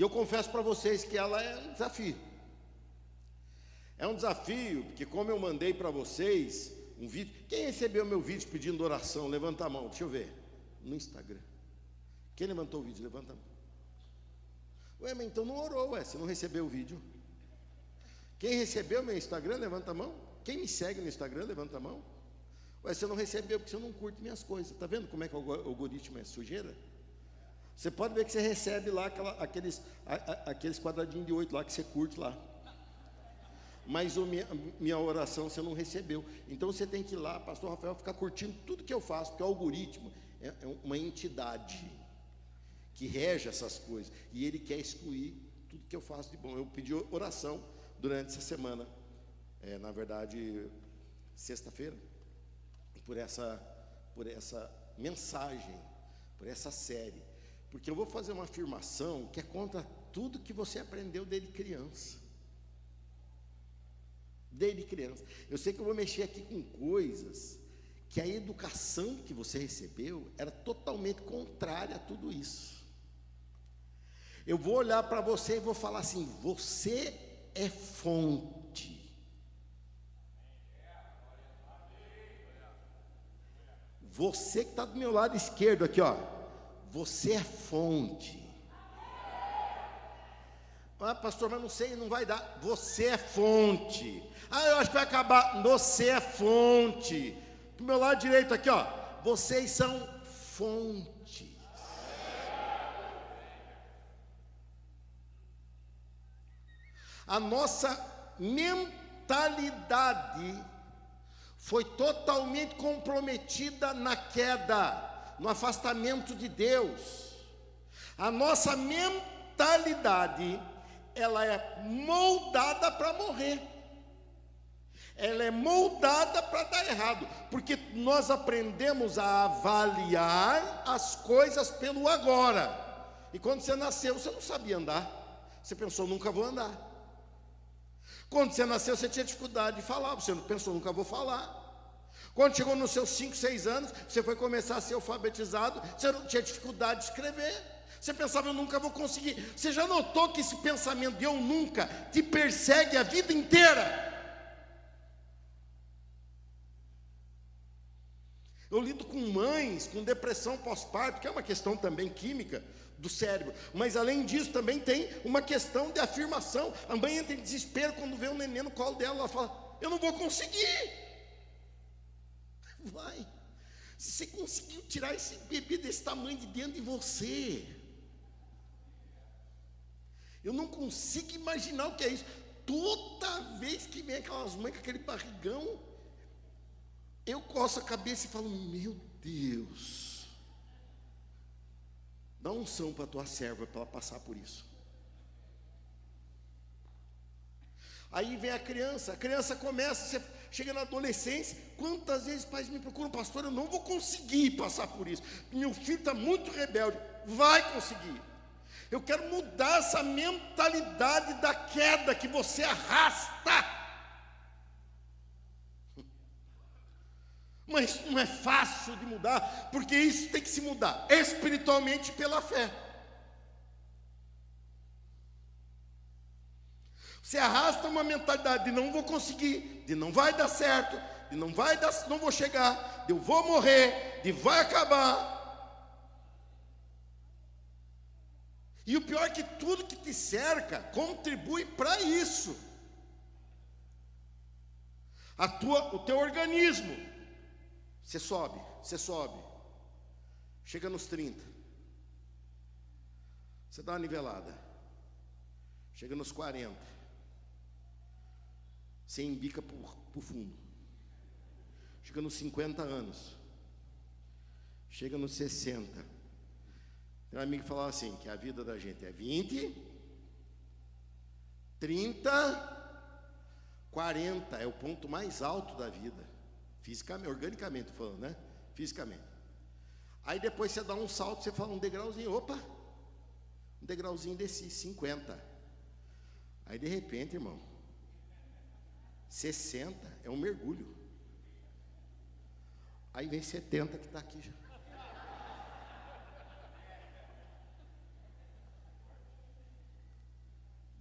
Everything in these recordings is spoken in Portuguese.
E eu confesso para vocês que ela é um desafio. É um desafio, porque como eu mandei para vocês um vídeo. Quem recebeu meu vídeo pedindo oração? Levanta a mão, deixa eu ver. No Instagram. Quem levantou o vídeo? Levanta a mão. Ué, mas então não orou, você não recebeu o vídeo. Quem recebeu meu Instagram? Levanta a mão. Quem me segue no Instagram? Levanta a mão. Ué, você não recebeu porque você não curte minhas coisas. Está vendo como é que o algoritmo é sujeira? Você pode ver que você recebe lá aqueles quadradinhos de 8 lá que você curte lá. Mas minha oração você não recebeu. Então você tem que ir lá, pastor Rafael, ficar curtindo tudo que eu faço, porque o algoritmo é uma entidade que rege essas coisas. E ele quer excluir tudo que eu faço de bom. Eu pedi oração durante essa semana. Na verdade, sexta-feira, por essa mensagem, por essa série. Porque eu vou fazer uma afirmação que é contra tudo que você aprendeu desde criança. Desde criança. Eu sei que eu vou mexer aqui com coisas que a educação que você recebeu era totalmente contrária a tudo isso. Eu vou olhar para você e vou falar assim: você é fonte. Você que está do meu lado esquerdo aqui, ó. Você é fonte. Ah, pastor, mas não sei, não vai dar. Você é fonte. Ah, eu acho que vai acabar. Você é fonte. Do meu lado direito aqui, ó. Vocês são fontes. A nossa mentalidade foi totalmente comprometida na queda, no afastamento de Deus. A nossa mentalidade, ela é moldada para morrer. Ela é moldada para dar errado, porque nós aprendemos a avaliar as coisas pelo agora. E quando você nasceu, você não sabia andar. Você pensou, nunca vou andar. Quando você nasceu, você tinha dificuldade de falar. Você não pensou, nunca vou falar. Quando chegou nos seus 5, 6 anos, você foi começar a ser alfabetizado, você não tinha dificuldade de escrever. Você pensava, eu nunca vou conseguir. Você já notou que esse pensamento de eu nunca te persegue a vida inteira? Eu lido com mães com depressão pós-parto, que é uma questão também química do cérebro, mas além disso também tem uma questão de afirmação. A mãe entra em desespero quando vê um neném no colo dela, ela fala, eu não vou conseguir. Vai, se você conseguiu tirar esse bebê desse tamanho de dentro de você, eu não consigo imaginar o que é isso. Toda vez que vem aquelas mães com aquele barrigão, eu coço a cabeça e falo, meu Deus, dá unção para a tua serva para ela passar por isso. Aí vem a criança começa, você chega na adolescência, quantas vezes pais me procuram, pastor, eu não vou conseguir passar por isso, meu filho está muito rebelde. Vai conseguir. Eu quero mudar essa mentalidade da queda que você arrasta. Mas não é fácil de mudar, porque isso tem que se mudar espiritualmente pela fé. Você arrasta uma mentalidade de não vou conseguir, de não vai dar certo, de não vou chegar, de eu vou morrer, de vai acabar. E o pior é que tudo que te cerca contribui para isso. O teu organismo, você sobe, chega nos 30, você dá uma nivelada, chega nos 40, você embica por fundo, chega nos 50 anos, chega nos 60. Tem um amigo que falava assim, que a vida da gente é 20, 30, 40, é o ponto mais alto da vida, fisicamente, organicamente falando, né? Fisicamente. Aí depois você dá um salto, você fala um degrauzinho, opa, um degrauzinho desci, 50. Aí de repente, irmão, 60 é um mergulho. Aí vem 70 que está aqui já.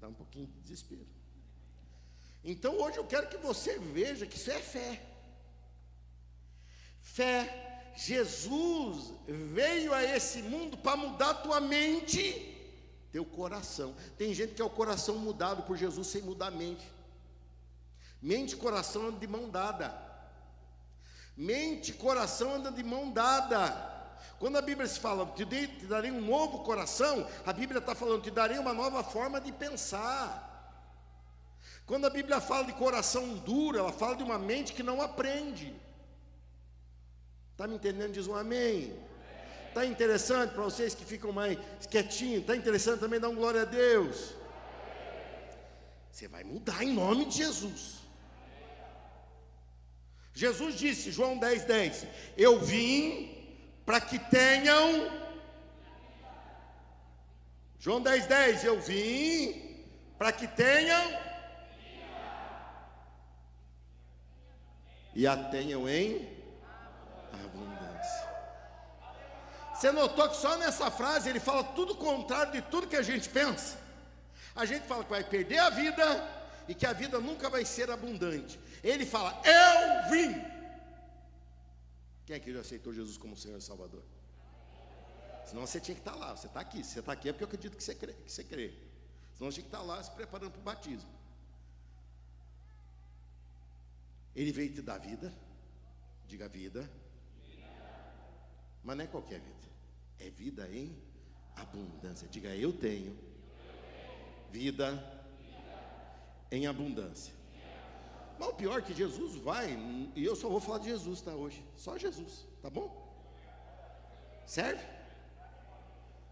um pouquinho de desespero. Então hoje eu quero que você veja que isso é fé. Fé. Jesus veio a esse mundo para mudar a tua mente, teu coração. Tem gente que é o coração mudado por Jesus sem mudar a mente. Mente e coração andam de mão dada. Mente e coração andam de mão dada. Quando a Bíblia se fala, te darei um novo coração, a Bíblia está falando, te darei uma nova forma de pensar. Quando a Bíblia fala de coração duro, ela fala de uma mente que não aprende. Está me entendendo? Diz um amém. Está interessante para vocês que ficam mais quietinhos? Está interessante também? Dá um glória a Deus. Você vai mudar em nome de Jesus. Jesus disse, João 10:10, eu vim para que tenham. João 10:10, eu vim para que tenham e a tenham em abundância. Você notou que só nessa frase ele fala tudo o contrário de tudo que a gente pensa? A gente fala que vai perder a vida e que a vida nunca vai ser abundante. Ele fala, eu vim. Quem é que já aceitou Jesus como Senhor e Salvador? Senão você tinha que estar lá. Você está aqui. Se você está aqui é porque eu acredito que você crê. Senão você tinha que estar lá se preparando para o batismo. Ele veio te dar vida. Diga vida. Mas não é qualquer vida. É vida em abundância. Diga, eu tenho vida em abundância. Mas o pior é que Jesus vai, e eu só vou falar de Jesus, tá, hoje. Só Jesus, tá bom? Serve?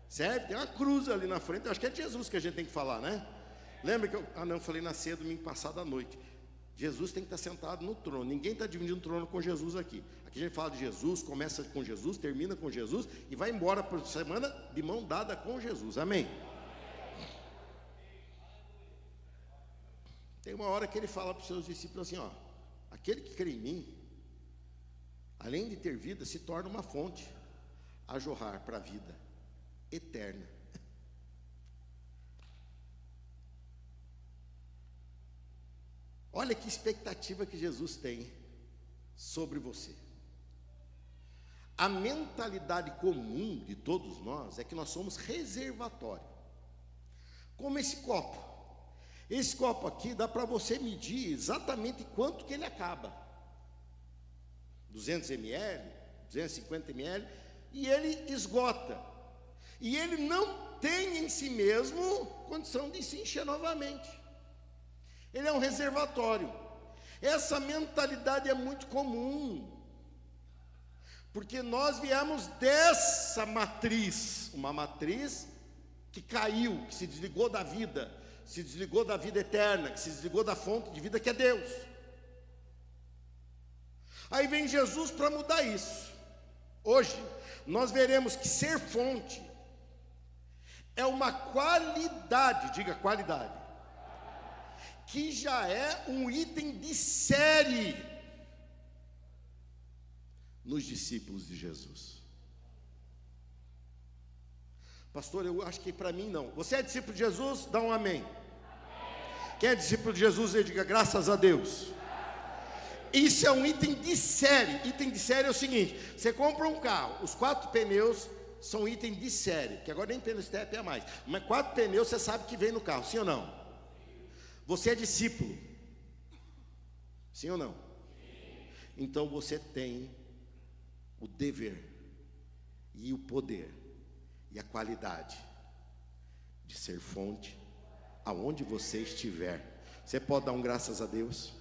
Serve? Tem uma cruz ali na frente, eu acho que é de Jesus que a gente tem que falar, né? Lembra que eu falei na ceia domingo passado à noite. Jesus tem que estar sentado no trono. Ninguém está dividindo o trono com Jesus aqui. Aqui a gente fala de Jesus, começa com Jesus, termina com Jesus e vai embora por semana de mão dada com Jesus, amém? Tem uma hora que ele fala para os seus discípulos assim, ó, aquele que crê em mim, além de ter vida, se torna uma fonte a jorrar para a vida eterna. Olha que expectativa que Jesus tem sobre você. A mentalidade comum de todos nós é que nós somos reservatório. Como esse copo. Esse copo aqui dá para você medir exatamente quanto que ele acaba. 200 ml, 250 ml, e ele esgota. E ele não tem em si mesmo condição de se encher novamente. Ele é um reservatório. Essa mentalidade é muito comum, porque nós viemos dessa matriz, uma matriz que caiu, que se desligou da vida, se desligou da vida eterna, que se desligou da fonte de vida que é Deus. Aí vem Jesus para mudar isso. Hoje nós veremos que ser fonte é uma qualidade, diga qualidade, que já é um item de série nos discípulos de Jesus. Pastor, eu acho que para mim não. Você é discípulo de Jesus? Dá um amém. Quem é discípulo de Jesus, ele diga graças a Deus. Isso é um item de série. Item de série é o seguinte: você compra um carro, os 4 pneus são item de série, que agora nem pneu step é mais, mas 4 pneus você sabe que vem no carro, sim ou não? Você é discípulo, sim ou não? Então você tem o dever e o poder e a qualidade de ser fonte aonde você estiver. Você pode dar um graças a Deus?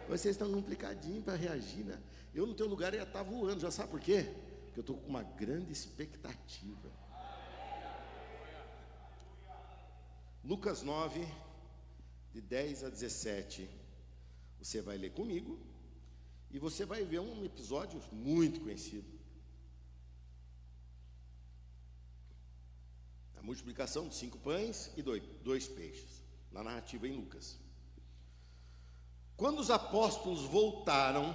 Vocês estão complicadinhos para reagir, né? Eu no teu lugar ia estar voando, já sabe por quê? Porque eu estou com uma grande expectativa. Lucas 9, de 10 a 17, você vai ler comigo, e você vai ver um episódio muito conhecido. A multiplicação de 5 pães e 2 peixes, na narrativa em Lucas. Quando os apóstolos voltaram,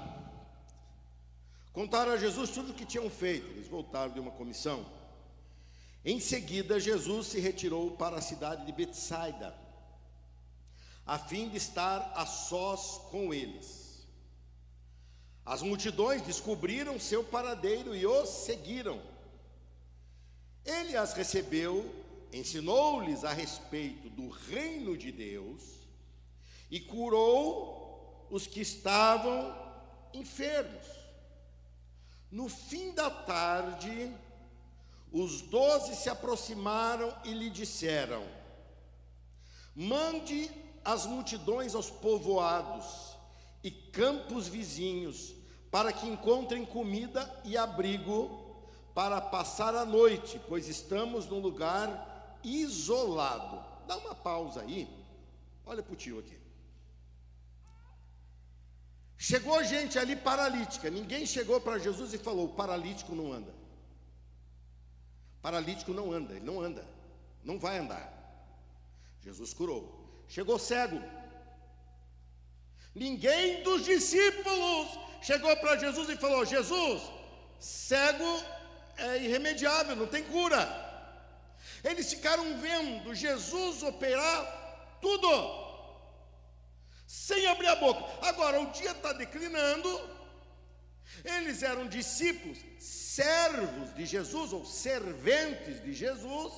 contaram a Jesus tudo o que tinham feito. Eles voltaram de uma comissão. Em seguida, Jesus se retirou para a cidade de Betsaida, a fim de estar a sós com eles. As multidões descobriram seu paradeiro e os seguiram. Ele as recebeu, ensinou-lhes a respeito do reino de Deus e curou os que estavam enfermos. No fim da tarde, os 12 se aproximaram e lhe disseram: mande as multidões aos povoados e campos vizinhos, para que encontrem comida e abrigo para passar a noite, pois estamos num lugar isolado. Dá uma pausa aí, olha para o tio aqui. Chegou gente ali paralítica, ninguém chegou para Jesus e falou: o paralítico não anda. Paralítico não anda, ele não anda, não vai andar. Jesus curou. Chegou cego. Ninguém dos discípulos chegou para Jesus e falou: Jesus, cego é irremediável, não tem cura. Eles ficaram vendo Jesus operar tudo, sem abrir a boca. Agora o dia está declinando. Eles eram discípulos, servos de Jesus, ou serventes de Jesus,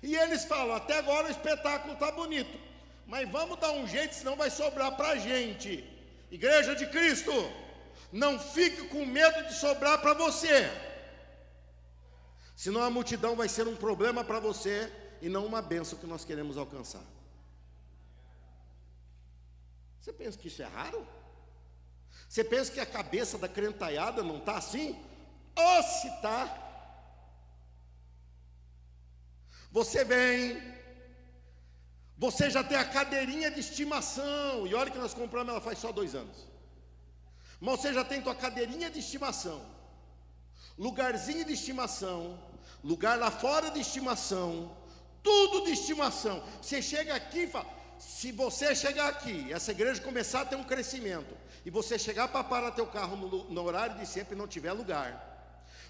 e eles falam: até agora o espetáculo está bonito, mas vamos dar um jeito, senão vai sobrar para a gente. Igreja de Cristo, não fique com medo de sobrar para você, senão a multidão vai ser um problema para você e não uma bênção que nós queremos alcançar. Você pensa que isso é raro? Você pensa que a cabeça da crentaiada não está assim? Ou se está. Você vem, você já tem a cadeirinha de estimação, e olha que nós compramos ela faz só 2 anos, mas você já tem tua cadeirinha de estimação, lugarzinho de estimação, lugar lá fora de estimação, tudo de estimação. Você chega aqui e fala: se você chegar aqui, essa igreja começar a ter um crescimento, e você chegar para parar teu carro no horário de sempre e não tiver lugar,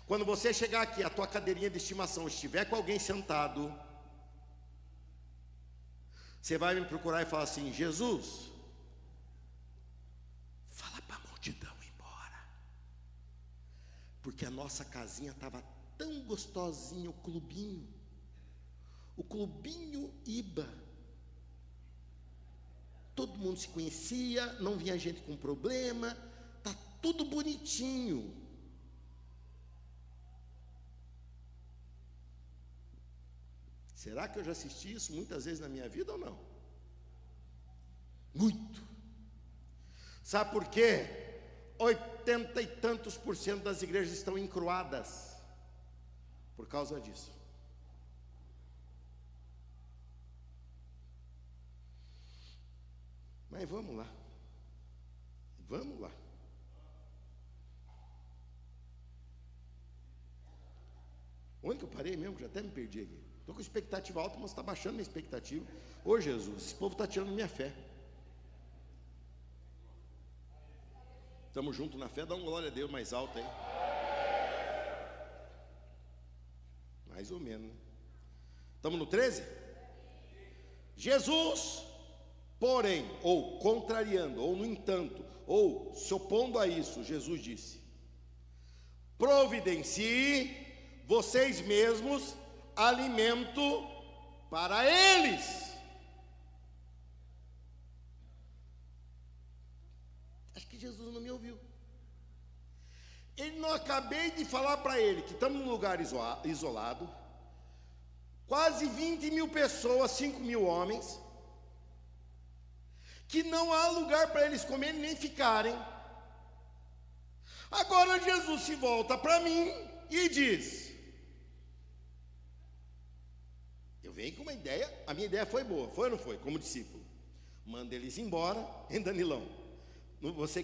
quando você chegar aqui, a tua cadeirinha de estimação estiver com alguém sentado, você vai me procurar e falar assim: Jesus, fala para a multidão ir embora, porque a nossa casinha estava tão gostosinha, o clubinho Iba, todo mundo se conhecia, não vinha gente com problema, está tudo bonitinho. Será que eu já assisti isso muitas vezes na minha vida ou não? Muito. Sabe por quê? 80 e tantos % das igrejas estão encruadas por causa disso. Mas vamos lá. Vamos lá. Onde que eu parei mesmo? Já até me perdi aqui. Estou com expectativa alta, mas está baixando minha expectativa. Ô Jesus, esse povo está tirando minha fé. Estamos juntos na fé, dá uma glória a Deus mais alta aí. Mais ou menos, né? Estamos no 13? Jesus, porém, ou contrariando, ou no entanto, ou se opondo a isso, Jesus disse: providencie vocês mesmos alimento para eles. Acho que Jesus não me ouviu. Ele não acabei de falar para ele que estamos num lugar isolado, quase 20 mil pessoas, 5 mil homens, que não há lugar para eles comerem nem ficarem. Agora Jesus se volta para mim e diz: eu venho com uma ideia, a minha ideia foi boa, foi ou não foi? Como discípulo, manda eles embora, hein, Danilão? Você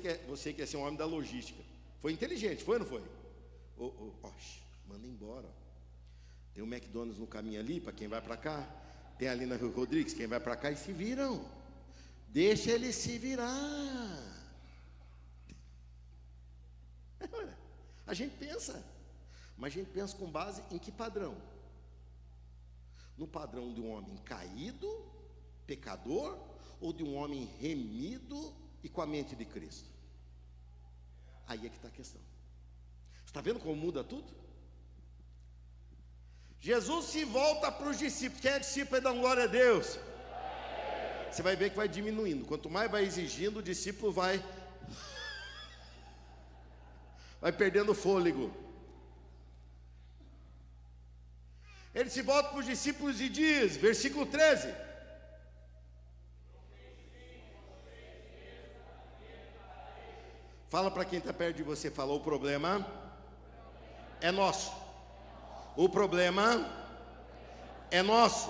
quer ser um homem da logística, foi inteligente, foi ou não foi? Manda embora. Tem um McDonald's no caminho ali, para quem vai para cá, tem ali na Rio Rodrigues, quem vai para cá, e se viram, deixa eles se virar. A gente pensa, mas a gente pensa com base em que padrão? no padrão de um homem caído, pecador, ou de um homem remido e com a mente de Cristo? Aí é que está a questão. Está vendo como muda tudo? Jesus se volta para os discípulos. Quem é discípulo aí dá glória a Deus? Você vai ver que vai diminuindo. Quanto mais vai exigindo, o discípulo vai perdendo o fôlego. Ele se volta para os discípulos e diz, versículo 13: fala para quem está perto de você, fala: o problema é nosso. O problema é nosso.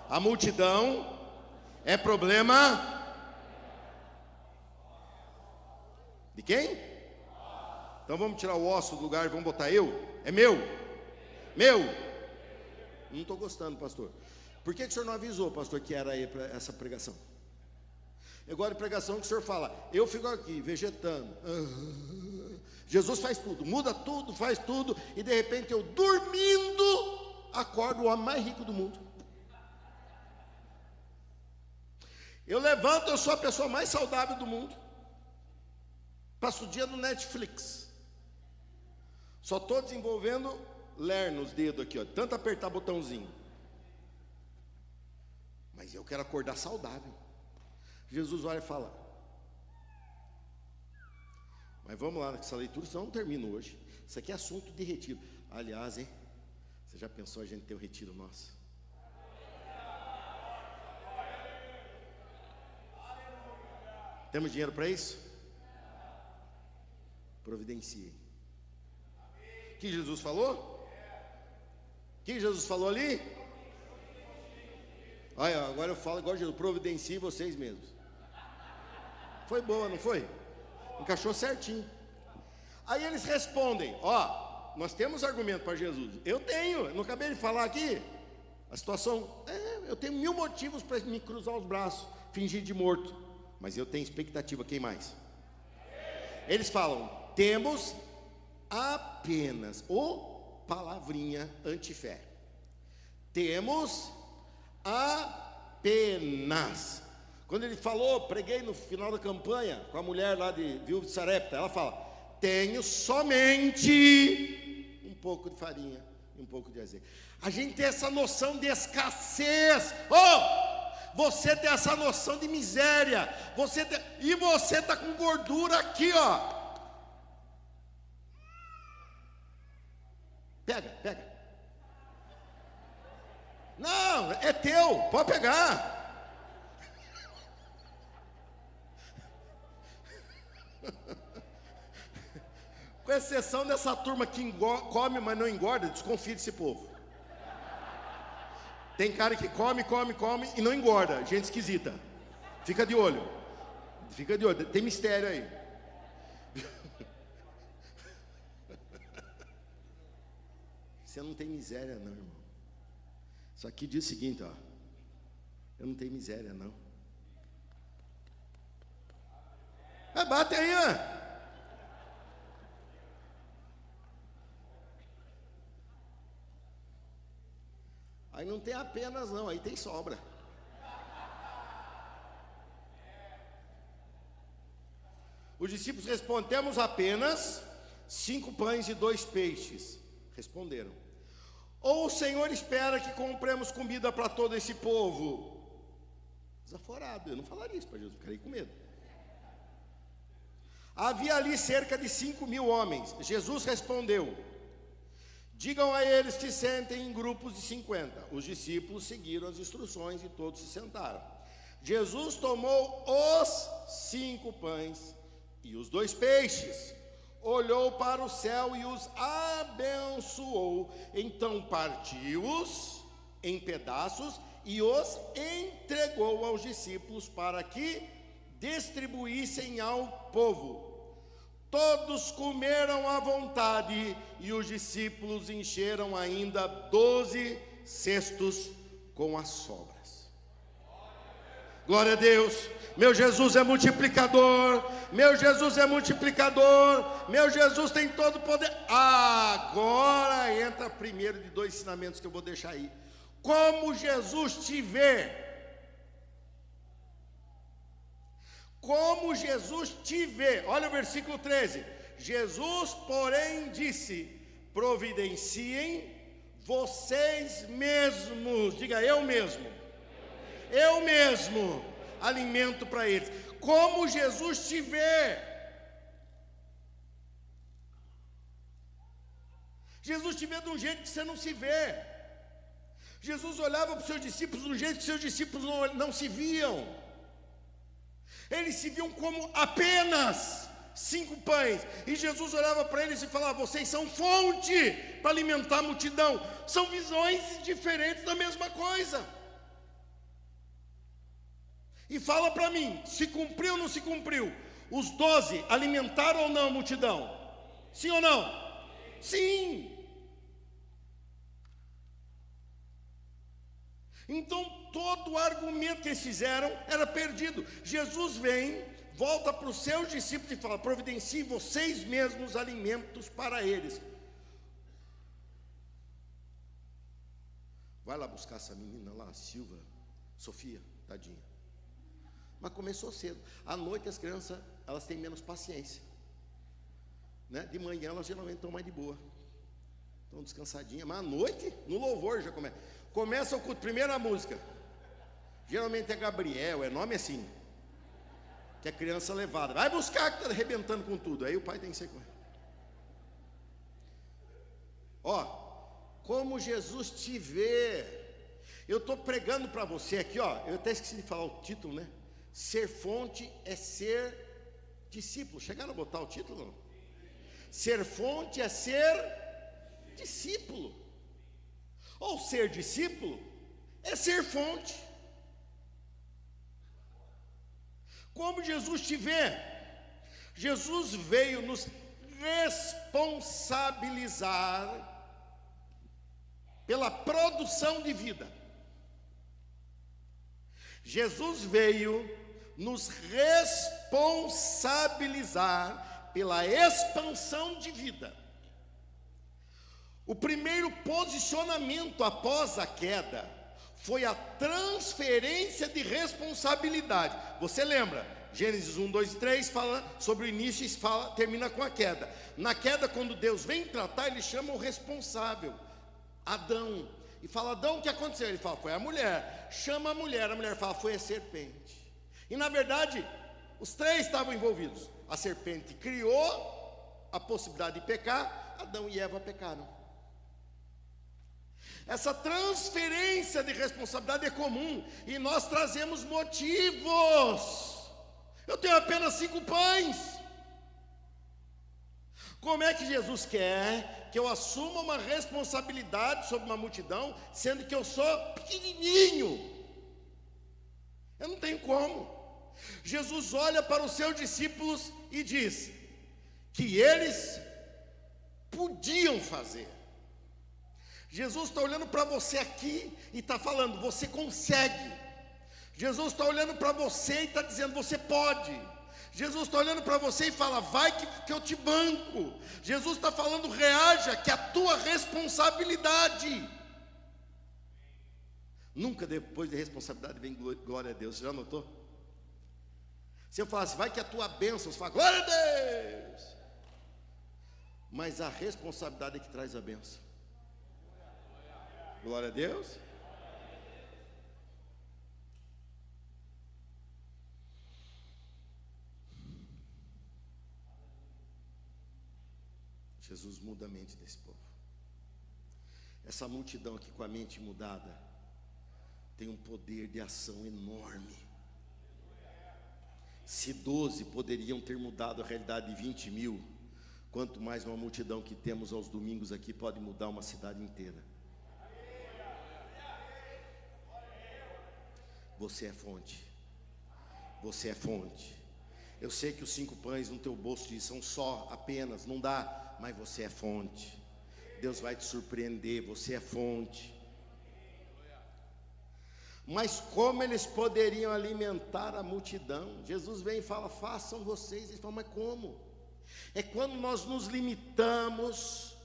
A multidão é problema de quem? Então vamos tirar o osso do lugar e vamos botar eu? É meu? Meu? Não estou gostando, pastor. Por que o senhor não avisou, pastor, que era aí para essa pregação? Eu gosto de pregação que o senhor fala: eu fico aqui vegetando. Jesus faz tudo, muda tudo, faz tudo, e de repente eu, dormindo, acordo o homem mais rico do mundo. Eu levanto, eu sou a pessoa mais saudável do mundo. Passo o dia no Netflix. Só estou desenvolvendo ler nos dedos aqui, ó, tanto apertar botãozinho. Mas eu quero acordar saudável. Jesus olha e fala: mas vamos lá, essa leitura senão não termina hoje. Isso aqui é assunto de retiro. Aliás, hein? Você já pensou a gente ter um retiro nosso? Temos dinheiro para isso? Providencie. O que Jesus falou? O que Jesus falou ali? Olha, agora eu falo igual Jesus: providencie vocês mesmos. Foi boa, não foi? Encaixou certinho. Aí eles respondem: ó, nós temos argumento para Jesus. Eu tenho, eu não acabei de falar aqui. A situação, eu tenho 1000 motivos para me cruzar os braços, fingir de morto. Mas eu tenho expectativa. Quem mais? Eles falam: temos apenas, palavrinha antifé. Temos apenas. Quando ele falou, preguei no final da campanha com a mulher lá de Viúva de Sarepta, ela fala: tenho somente um pouco de farinha e um pouco de azeite. A gente tem essa noção de escassez. Você tem essa noção de miséria. E você está com gordura aqui, ó. Pega. Não, é teu, pode pegar. Com exceção dessa turma que come, mas não engorda, desconfie desse povo. Tem cara que come e não engorda, gente esquisita. Fica de olho, tem mistério aí. Você não tem miséria não, irmão. Isso aqui diz o seguinte, ó: eu não tenho miséria não. Bate aí, ó. Aí não tem apenas não, aí tem sobra. Os discípulos respondem: temos apenas 5 pães e 2 peixes. Responderam: ou o Senhor espera que compremos comida para todo esse povo? Desaforado, eu não falaria isso para Jesus, ficaria com medo. Havia ali cerca de 5.000 homens. Jesus respondeu: digam a eles que sentem em grupos de 50. Os discípulos seguiram as instruções e todos se sentaram. Jesus tomou os 5 pães e os 2 peixes, olhou para o céu e os abençoou. Então partiu-os em pedaços e os entregou aos discípulos para que distribuíssem ao povo. Todos comeram à vontade e os discípulos encheram ainda 12 cestos com as sobras. Glória a Deus. Meu Jesus é multiplicador. Meu Jesus é multiplicador. Meu Jesus tem todo o poder. Agora entra primeiro de 2 ensinamentos que eu vou deixar aí. como Jesus te vê. Como Jesus te vê. Olha o versículo 13. Jesus, porém, disse: providenciem vocês mesmos. Diga, eu mesmo. Eu mesmo alimento para eles. Como Jesus te vê. Jesus te vê de um jeito que você não se vê. Jesus olhava para os seus discípulos de um jeito que seus discípulos não se viam. Eles se viam como apenas 5 pães. E Jesus olhava para eles e falava: vocês são fonte para alimentar a multidão. São visões diferentes da mesma coisa. E fala para mim, se cumpriu ou não se cumpriu? Os 12 alimentaram ou não a multidão? Sim ou não? Sim. Então todo o argumento que eles fizeram era perdido. Jesus vem, volta para os seus discípulos e fala: providenciem vocês mesmos alimentos para eles. Vai lá buscar essa menina lá, Silva, Sofia, tadinha. Mas começou cedo. À noite as crianças, elas têm menos paciência, né? De manhã elas geralmente estão mais de boa, estão descansadinhas. Mas à noite, no louvor já começa o culto, primeira música. Geralmente é Gabriel, é nome assim, que é criança levada. Vai buscar que está arrebentando com tudo. Aí o pai tem que ser com ele. Ó, como Jesus te vê. Eu estou pregando para você aqui, ó. Eu até esqueci de falar o título, né? Ser fonte é ser discípulo. Chegaram a botar o título? Não? Ser fonte é ser discípulo. Ou ser discípulo é ser fonte. Como Jesus te vê? Jesus veio nos responsabilizar pela produção de vida. Jesus veio nos responsabilizar pela expansão de vida. O primeiro posicionamento após a queda foi a transferência de responsabilidade. Você lembra? Gênesis 1, 2 e 3 fala sobre o início e termina com a queda. Na queda, quando Deus vem tratar, Ele chama o responsável, Adão, e fala: Adão, o que aconteceu? Ele fala: foi a mulher. Chama a mulher fala: foi a serpente. E na verdade, os 3 estavam envolvidos. A serpente criou a possibilidade de pecar, Adão e Eva pecaram. Essa transferência de responsabilidade é comum, e nós trazemos motivos. Eu tenho apenas 5 pães. Como é que Jesus quer que eu assuma uma responsabilidade sobre uma multidão, sendo que eu sou pequenininho? Eu não tenho como. Jesus olha para os seus discípulos e diz que eles podiam fazer. Jesus está olhando para você aqui e está falando: você consegue. Jesus está olhando para você e está dizendo: você pode. Jesus está olhando para você e fala: vai que eu te banco. Jesus está falando: reaja, que é a tua responsabilidade. Nunca depois de responsabilidade vem glória a Deus. Você já notou? Se eu falasse: vai que é a tua bênção, você fala: glória a Deus. Mas a responsabilidade é que traz a bênção. Glória a Deus. Jesus muda a mente desse povo. Essa multidão aqui com a mente mudada tem um poder de ação enorme. Se 12 poderiam ter mudado a realidade de 20 mil, quanto mais uma multidão que temos aos domingos aqui pode mudar uma cidade inteira. Você é fonte. Você é fonte. Eu sei que os 5 pães no teu bolso são só, apenas, não dá, mas você é fonte. Deus vai te surpreender, você é fonte. Mas como eles poderiam alimentar a multidão? Jesus vem e fala: façam vocês. Eles falam: mas como? É quando nós nos limitamos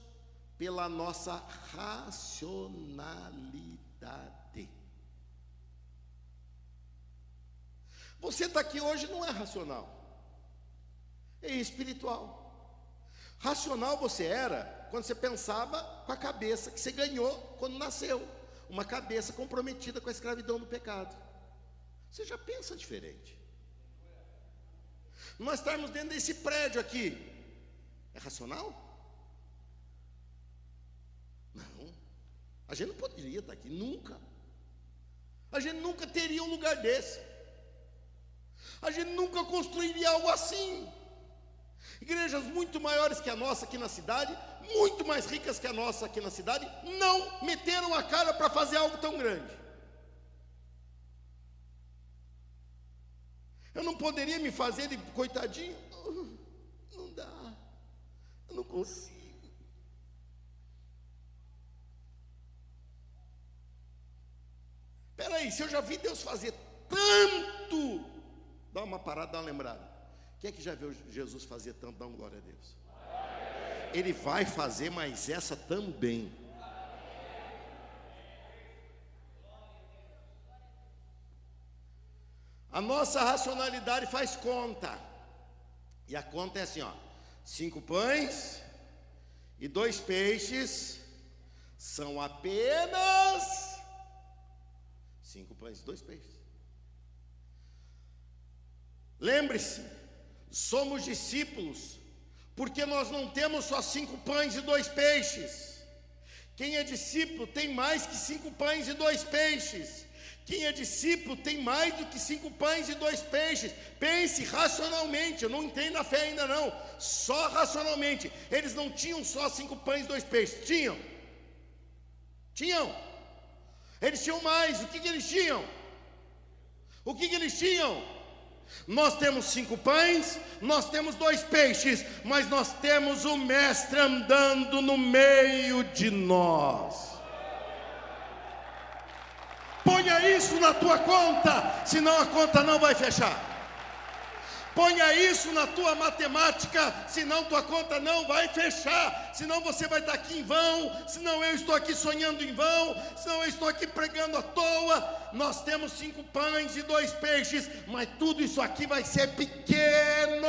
pela nossa racionalidade. Você está aqui hoje não é racional, é espiritual. Racional você era quando você pensava com a cabeça que você ganhou quando nasceu, uma cabeça comprometida com a escravidão do pecado. Você já pensa diferente. Nós estamos dentro desse prédio aqui, é racional? Não, a gente não poderia estar aqui, nunca. A gente nunca teria um lugar desse. A gente nunca construiria algo assim. Igrejas muito maiores que a nossa aqui na cidade, muito mais ricas que a nossa aqui na cidade, não meteram a cara para fazer algo tão grande. Eu não poderia me fazer de coitadinho. Não dá, eu não consigo. Espera aí, se eu já vi Deus fazer tanto, dá uma parada, dá uma lembrada. Quem é que já viu Jesus fazer tanto? Dá uma glória a Deus. Ele vai fazer mais essa também. A nossa racionalidade faz conta. E a conta é assim, ó: 5 pães e 2 peixes são apenas 5 pães e 2 peixes. Lembre-se, somos discípulos porque nós não temos só 5 pães e 2 peixes. Quem é discípulo tem mais que 5 pães e 2 peixes. Quem é discípulo tem mais do que 5 pães e 2 peixes. Pense racionalmente, eu não entendo a fé ainda não, só racionalmente. Eles não tinham só 5 pães e 2 peixes, tinham. Eles tinham mais. O que eles tinham? Nós temos 5 pães, nós temos 2 peixes, mas nós temos o Mestre andando no meio de nós. Ponha isso na tua conta, senão a conta não vai fechar. Ponha isso na tua matemática, senão tua conta não vai fechar. Senão você vai estar aqui em vão, senão eu estou aqui sonhando em vão, senão eu estou aqui pregando à toa. Nós temos 5 pães e 2 peixes, mas tudo isso aqui vai ser pequeno.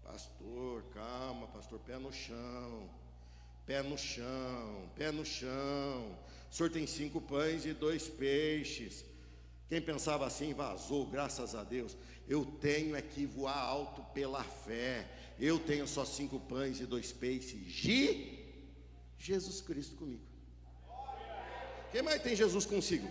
Pastor, calma, pastor, pé no chão. Pé no chão, pé no chão. O senhor tem 5 pães e 2 peixes. Quem pensava assim vazou, graças a Deus. Eu tenho é que voar alto pela fé. Eu tenho só 5 pães e 2 peixes de Jesus Cristo comigo. Quem mais tem Jesus consigo?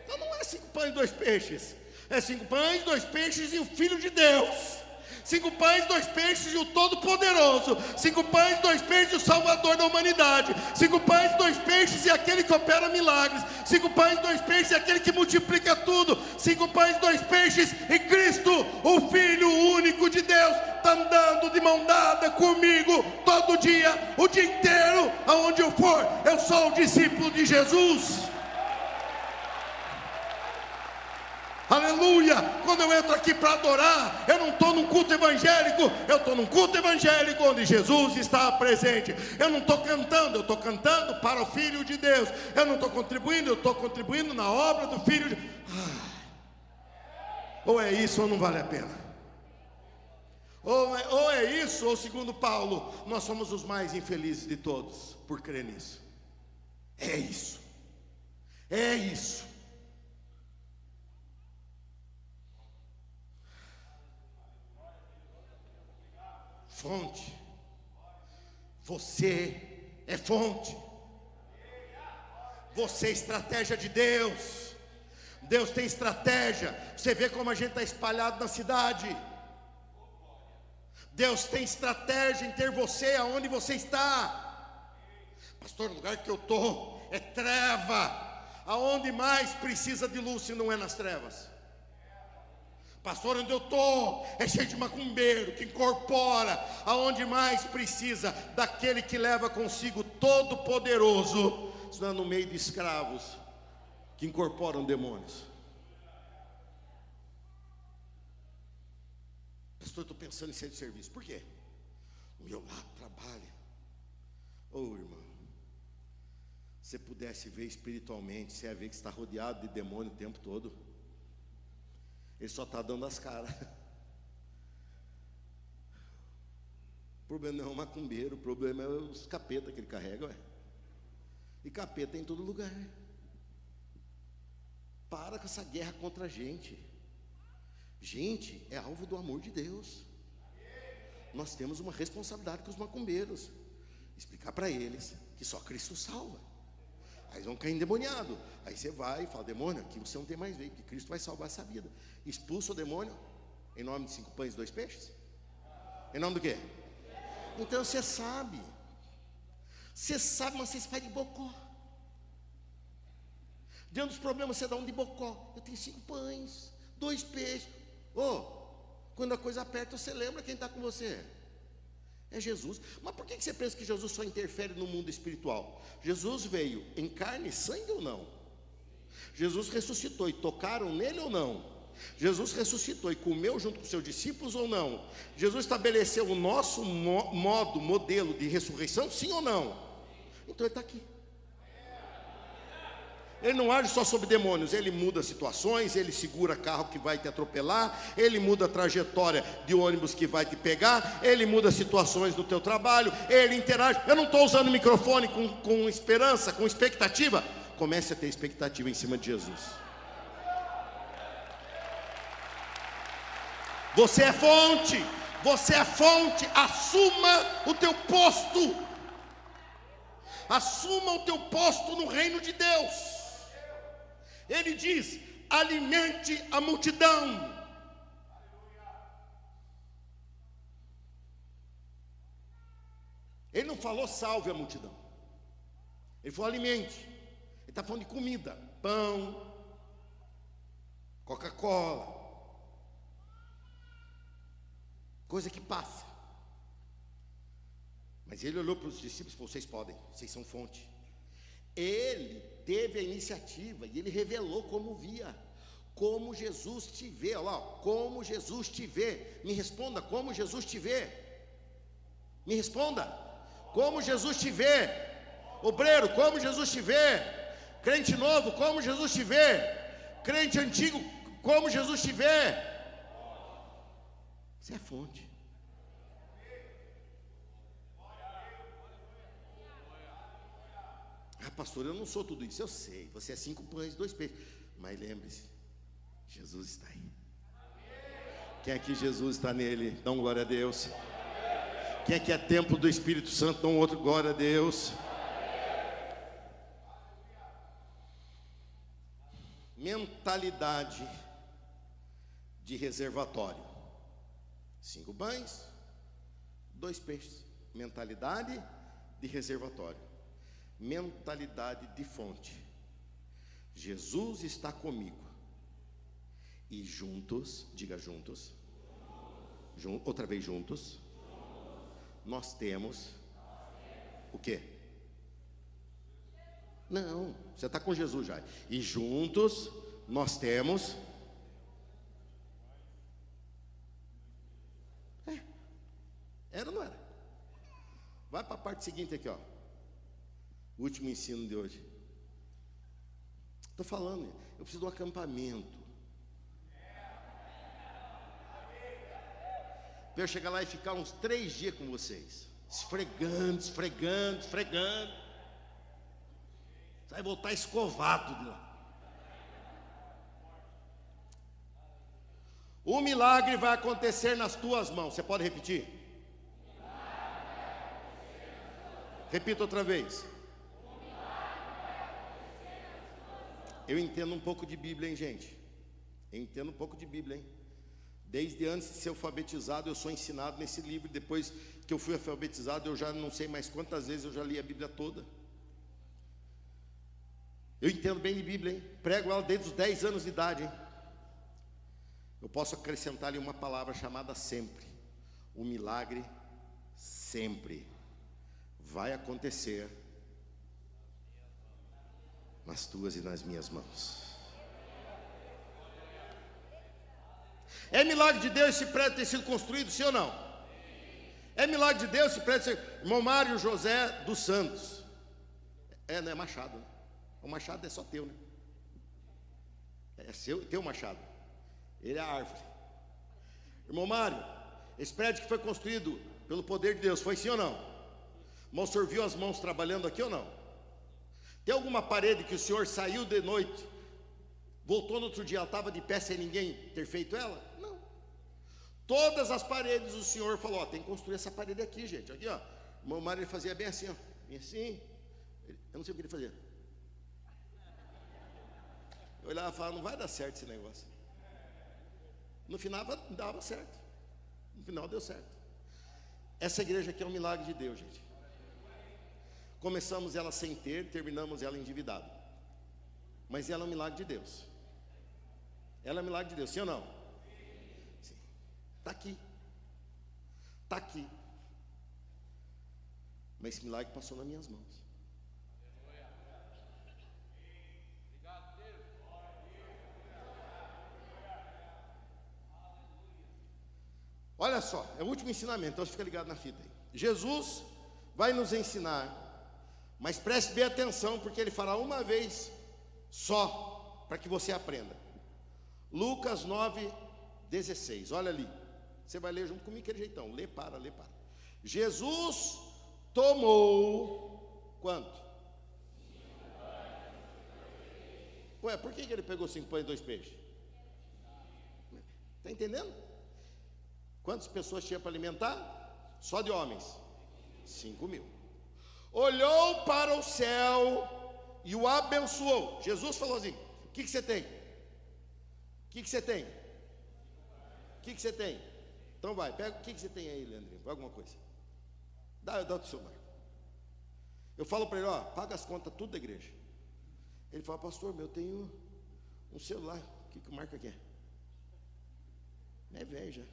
Então não é 5 pães e 2 peixes. É 5 pães, 2 peixes e o Filho de Deus. 5 pães, 2 peixes e o Todo-Poderoso. 5 pães, 2 peixes e o Salvador da humanidade. 5 pães, 2 peixes e aquele que opera milagres. 5 pães, 2 peixes e aquele que multiplica tudo. 5 pães, 2 peixes e Cristo, o Filho único de Deus, está andando de mão dada comigo todo dia, o dia inteiro, aonde eu for. Eu sou o discípulo de Jesus. Aleluia! Quando eu entro aqui para adorar, eu não estou num culto evangélico, eu estou num culto evangélico onde Jesus está presente. Eu não estou cantando, eu estou cantando para o Filho de Deus. Eu não estou contribuindo, eu estou contribuindo na obra do Filho de... Ou é isso ou não vale a pena. Ou é isso, ou segundo Paulo, nós somos os mais infelizes de todos por crer nisso. É isso. É isso. Fonte. Você é fonte. Você é estratégia de Deus. Deus tem estratégia. Você vê como a gente está espalhado na cidade. Deus tem estratégia em ter você aonde você está. Pastor, o lugar que eu estou é treva. Aonde mais precisa de luz se não é nas trevas? Pastor, onde eu estou é cheio de macumbeiro que incorpora. Aonde mais precisa daquele que leva consigo todo poderoso, está no meio de escravos que incorporam demônios. Pastor, estou pensando em sair de serviço. Por quê? O meu lado trabalha. Irmão, você pudesse ver espiritualmente, você ia ver que está rodeado de demônio o tempo todo. Ele só está dando as caras. O problema não é o macumbeiro, o problema é os capeta que ele carrega, ué. E capeta em todo lugar. Para com essa guerra contra a gente. Gente, é alvo do amor de Deus. Nós temos uma responsabilidade com os macumbeiros. Explicar para eles que só Cristo salva. Aí eles vão cair endemoniados. Aí você vai e fala: demônio, aqui você não tem mais vez, porque Cristo vai salvar essa vida. Expulsa o demônio em nome de 5 pães e 2 peixes. Em nome do quê? Então você sabe, mas você faz de bocó. Diante dos problemas você dá um de bocó. Eu tenho 5 pães, 2 peixes. Quando a coisa aperta, você lembra quem está com você? É Jesus. Mas por que você pensa que Jesus só interfere no mundo espiritual? Jesus veio em carne e sangue ou não? Jesus ressuscitou e tocaram nele ou não? Jesus ressuscitou e comeu junto com seus discípulos ou não? Jesus estabeleceu o nosso modelo de ressurreição, sim ou não? Então ele está aqui. Ele não age só sobre demônios, ele muda situações, ele segura carro que vai te atropelar, ele muda a trajetória de ônibus que vai te pegar, ele muda situações do teu trabalho, ele interage. Eu não estou usando o microfone com esperança, com expectativa. Comece a ter expectativa em cima de Jesus. Você é fonte, assuma o teu posto. Assuma o teu posto no reino de Deus. Ele diz: alimente a multidão. Ele não falou salve a multidão. Ele falou alimente. Ele está falando de comida, pão, Coca-Cola, coisa que passa. Mas ele olhou para os discípulos e falou: vocês podem, vocês são fonte. Ele teve a iniciativa e ele revelou como via, como Jesus te vê. Olha lá, como Jesus te vê. Me responda: como Jesus te vê? Me responda: como Jesus te vê? Obreiro, como Jesus te vê? Crente novo, como Jesus te vê? Crente antigo, como Jesus te vê? Você é fonte. Pastor, eu não sou tudo isso. Eu sei, você é 5 pães e 2 peixes. Mas lembre-se, Jesus está aí. Quem aqui Jesus está nele? Dá um glória a Deus. Quem aqui é templo do Espírito Santo? Dá um outro glória a Deus. Mentalidade de reservatório. 5 pães, 2 peixes. Mentalidade de reservatório. Mentalidade de fonte. Jesus está comigo. E juntos, diga juntos. Outra vez juntos. Nós temos o quê? Não, você está com Jesus já. E juntos nós temos. Era ou não era? Vai para a parte seguinte aqui, ó. O último ensino de hoje. Estou falando, eu preciso de um acampamento. Para eu chegar lá e ficar uns 3 dias com vocês. Esfregando. Vai voltar escovado de lá. O milagre vai acontecer nas tuas mãos. Você pode repetir? Repita outra vez. Eu entendo um pouco de Bíblia, hein, gente? Eu entendo um pouco de Bíblia, hein? Desde antes de ser alfabetizado, eu sou ensinado nesse livro. Depois que eu fui alfabetizado, eu já não sei mais quantas vezes eu já li a Bíblia toda. Eu entendo bem de Bíblia, hein? Prego ela desde os 10 anos de idade, hein? Eu posso acrescentar ali uma palavra chamada sempre. O milagre sempre vai acontecer nas tuas e nas minhas mãos. É milagre de Deus esse prédio ter sido construído, sim ou não? É milagre de Deus esse prédio ter... Irmão Mário José dos Santos, Não é machado, né? O machado é só teu, né? É teu machado. Ele é a árvore. Irmão Mário, esse prédio que foi construído pelo poder de Deus, foi sim ou não? O senhor viu as mãos trabalhando aqui ou não? Tem alguma parede que o senhor saiu de noite, voltou no outro dia, ela estava de pé sem ninguém ter feito ela? Não. Todas as paredes o senhor falou, ó, tem que construir essa parede aqui, gente. Aqui, ó. O irmão Mário, ele fazia bem assim, ó. Bem assim. Eu não sei o que ele fazia. Eu olhava e falava, não vai dar certo esse negócio. No final dava certo. No final deu certo. Essa igreja aqui é um milagre de Deus, gente. Começamos ela sem ter, terminamos ela endividada. Mas ela é um milagre de Deus. Ela é um milagre de Deus, sim ou não? Sim. Está aqui. Está aqui. Mas esse milagre passou nas minhas mãos. Olha só, é o último ensinamento, então fica ligado na fita aí. Jesus vai nos ensinar, mas preste bem atenção, porque ele fará uma vez só, para que você aprenda. Lucas 9:16, olha ali. Você vai ler junto comigo, aquele jeitão, lê para. Jesus tomou quanto? Ué, por que ele pegou 5 pães e 2 peixes? Está entendendo? Quantas pessoas tinha para alimentar? Só de homens 5.000. Olhou para o céu e o abençoou. Jesus falou assim: o que você tem? O que você tem? O que você tem? Então vai, pega o que você tem aí, Leandrinho, alguma coisa. Dá o celular. Eu falo para ele, ó, paga as contas tudo da igreja. Ele fala, pastor, eu tenho um celular. O que marca aqui é? É velho já.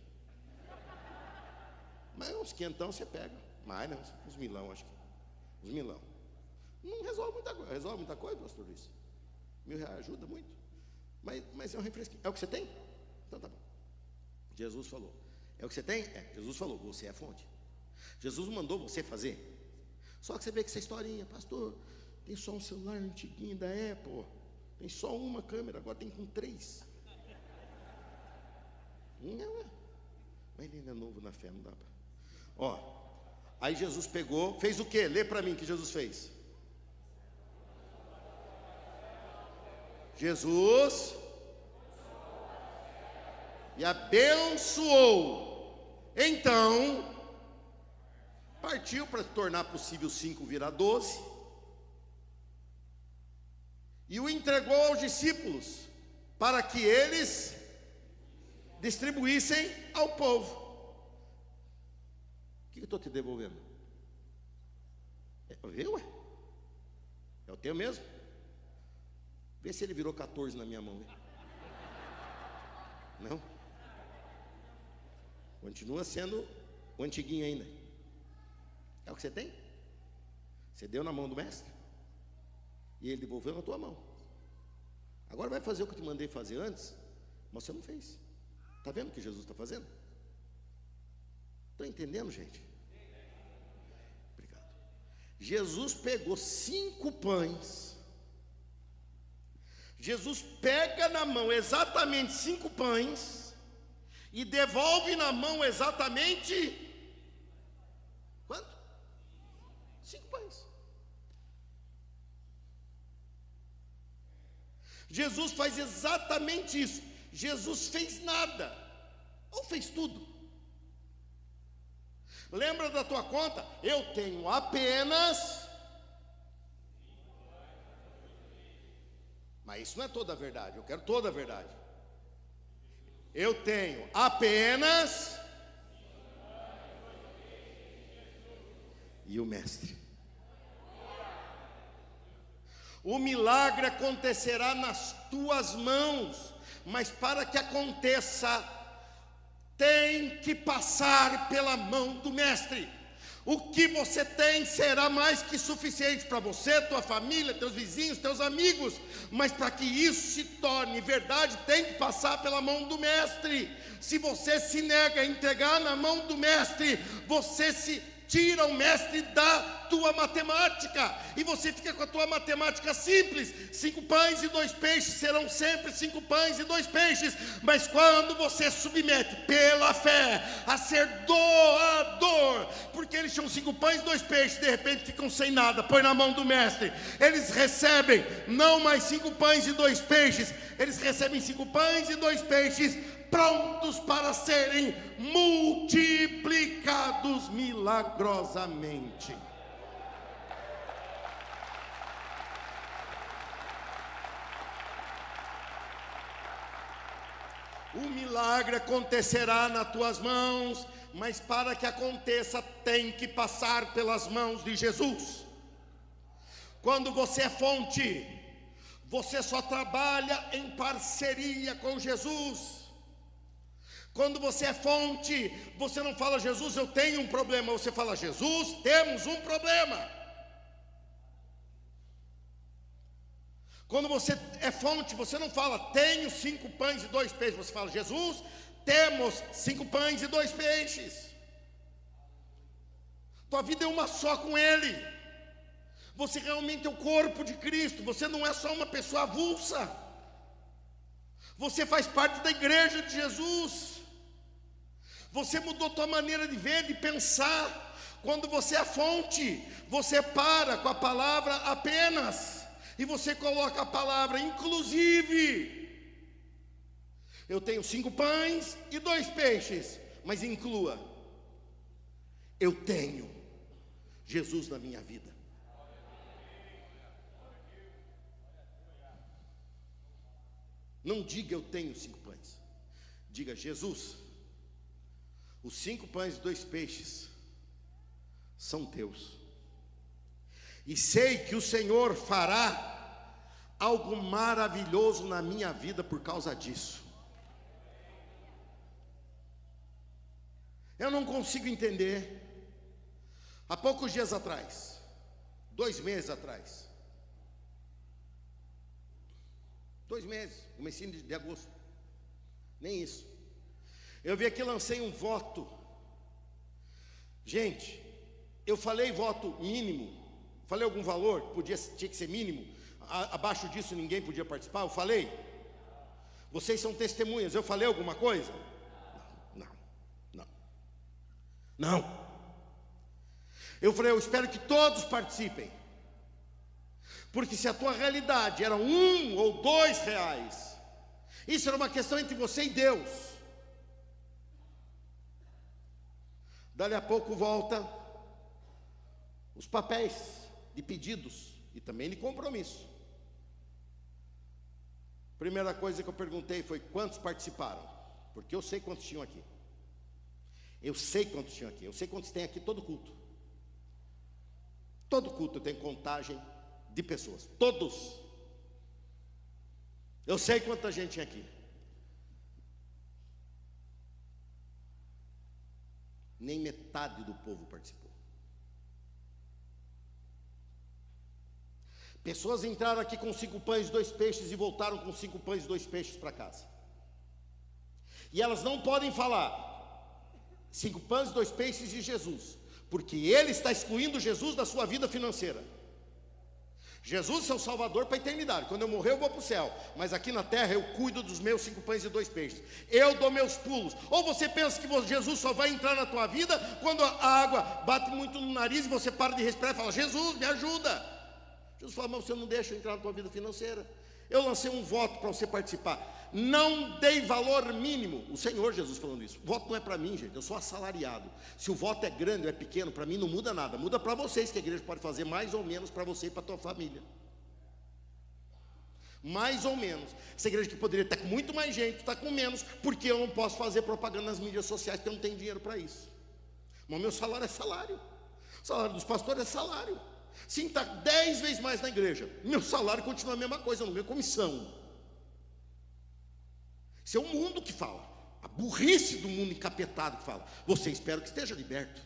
Mas uns quentão você pega. Mais, né? Uns milão, acho que. Uns milão. Não resolve muita coisa. Resolve muita coisa, pastor Luiz? R$1.000 ajuda muito. Mas é um refresquinho. É o que você tem? Então tá bom. Jesus falou. É o que você tem? Jesus falou, você é a fonte. Jesus mandou você fazer. Só que você vê que essa historinha, pastor, tem só um celular antiguinho da Apple. Tem só uma câmera, agora tem com 3. Não, mas ele ainda é novo na fé, não dá para. Ó, aí Jesus pegou, fez o quê? Lê para mim o que Jesus fez. Jesus e abençoou. Então partiu para tornar possível 5 virar 12 e o entregou aos discípulos para que eles distribuíssem ao povo. O que eu estou te devolvendo? Viu? É o teu mesmo? Vê se ele virou 14 na minha mão. Né? Não? Continua sendo o antiguinho ainda. É o que você tem? Você deu na mão do mestre e ele devolveu na tua mão. Agora vai fazer o que eu te mandei fazer antes, mas você não fez. Está vendo o que Jesus está fazendo? Estão entendendo, gente? Obrigado. Jesus pegou 5 pães. Jesus pega na mão exatamente 5 pães e devolve na mão exatamente quanto? 5 pães. Jesus faz exatamente isso. Jesus fez nada, ou fez tudo. Lembra da tua conta? Eu tenho apenas. Mas isso não é toda a verdade, eu quero toda a verdade. Eu tenho apenas. E o mestre. O milagre acontecerá nas tuas mãos, mas para que aconteça, tem que passar pela mão do mestre. O que você tem será mais que suficiente para você, tua família, teus vizinhos, teus amigos, mas para que isso se torne verdade, tem que passar pela mão do mestre. Se você se nega a entregar na mão do mestre, você se tira o mestre da tua matemática, e você fica com a tua matemática simples. 5 pães e 2 peixes serão sempre 5 pães e 2 peixes, mas quando você submete pela fé a ser doador, porque eles tinham 5 pães e 2 peixes, de repente ficam sem nada, põe na mão do mestre, eles recebem não mais 5 pães e 2 peixes, eles recebem 5 pães e 2 peixes, prontos para serem multiplicados milagrosamente. O milagre acontecerá nas tuas mãos, mas para que aconteça tem que passar pelas mãos de Jesus. Quando você é fonte, você só trabalha em parceria com Jesus. Quando você é fonte, você não fala: Jesus, eu tenho um problema. Você fala: Jesus, temos um problema. Quando você é fonte, você não fala: tenho 5 pães e 2 peixes. Você fala: Jesus, temos 5 pães e 2 peixes. Tua vida é uma só com Ele. Você realmente é o corpo de Cristo. Você não é só uma pessoa avulsa. Você faz parte da igreja de Jesus. Você mudou tua maneira de ver, de pensar. Quando você é fonte, você para com a palavra apenas, e você coloca a palavra inclusive. Eu tenho 5 pães e 2 peixes, mas inclua: eu tenho Jesus na minha vida. Não diga: eu tenho 5 pães. Diga: Jesus, os 5 pães e 2 peixes são teus, e sei que o Senhor fará algo maravilhoso na minha vida por causa disso. Eu não consigo entender. Há poucos dias atrás, 2 meses atrás, 2 meses, comecinho de agosto, nem isso, eu vi aqui, lancei um voto. Gente, eu falei voto mínimo, falei algum valor, tinha que ser mínimo, abaixo disso ninguém podia participar, eu falei? Vocês são testemunhas, eu falei alguma coisa? Não. Eu falei: eu espero que todos participem, porque se a tua realidade era 1 ou 2 reais, isso era uma questão entre você e Deus. Dali a pouco volta os papéis de pedidos e também de compromisso. Primeira coisa que eu perguntei foi: quantos participaram? Porque eu sei quantos tinham aqui. Eu sei quantos tinham aqui. Eu sei quantos tem aqui todo culto. Todo culto tem contagem de pessoas. Todos. Eu sei quanta gente tinha aqui. Nem metade do povo participou. Pessoas entraram aqui com 5 pães e 2 peixes e voltaram com 5 pães e 2 peixes para casa. E elas não podem falar 5 pães e 2 peixes de Jesus, porque ele está excluindo Jesus da sua vida financeira. Jesus é seu Salvador para a eternidade. Quando eu morrer eu vou para o céu, mas aqui na terra eu cuido dos meus 5 pães e 2 peixes. Eu dou meus pulos. Ou você pensa que Jesus só vai entrar na tua vida quando a água bate muito no nariz e você para de respirar e fala: Jesus, me ajuda. Jesus fala: mas você não deixa eu entrar na tua vida financeira. Eu lancei um voto para você participar. Não dei valor mínimo. O Senhor Jesus falando isso. Voto não é para mim, gente. Eu sou assalariado. Se o voto é grande ou é pequeno, para mim não muda nada. Muda para vocês, que a igreja pode fazer mais ou menos para você e para a tua família. Mais ou menos. Essa igreja que poderia estar com muito mais gente, está com menos, porque eu não posso fazer propaganda nas mídias sociais, porque eu não tenho dinheiro para isso. Mas meu salário é salário. O salário dos pastores é salário. Sim, está 10 vezes mais na igreja, meu salário continua a mesma coisa, eu não ganho comissão. Isso é o mundo que fala, a burrice do mundo encapetado que fala. Você espera que esteja liberto.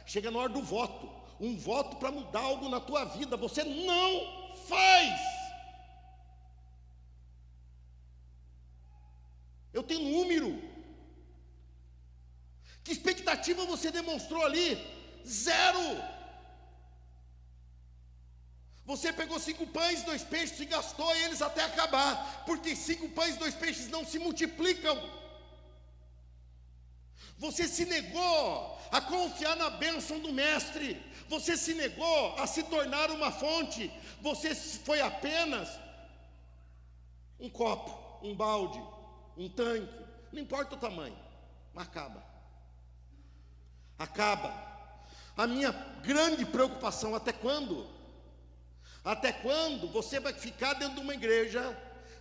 Chega na hora do voto, um voto para mudar algo na tua vida, você não faz. Eu tenho número. Que expectativa você demonstrou ali? Zero. Você pegou 5 pães, 2 peixes e gastou eles até acabar, porque 5 pães e 2 peixes não se multiplicam. Você se negou a confiar na bênção do mestre, você se negou a se tornar uma fonte, você foi apenas um copo, um balde, um tanque, não importa o tamanho, mas acaba. A minha grande preocupação, até quando? Até quando você vai ficar dentro de uma igreja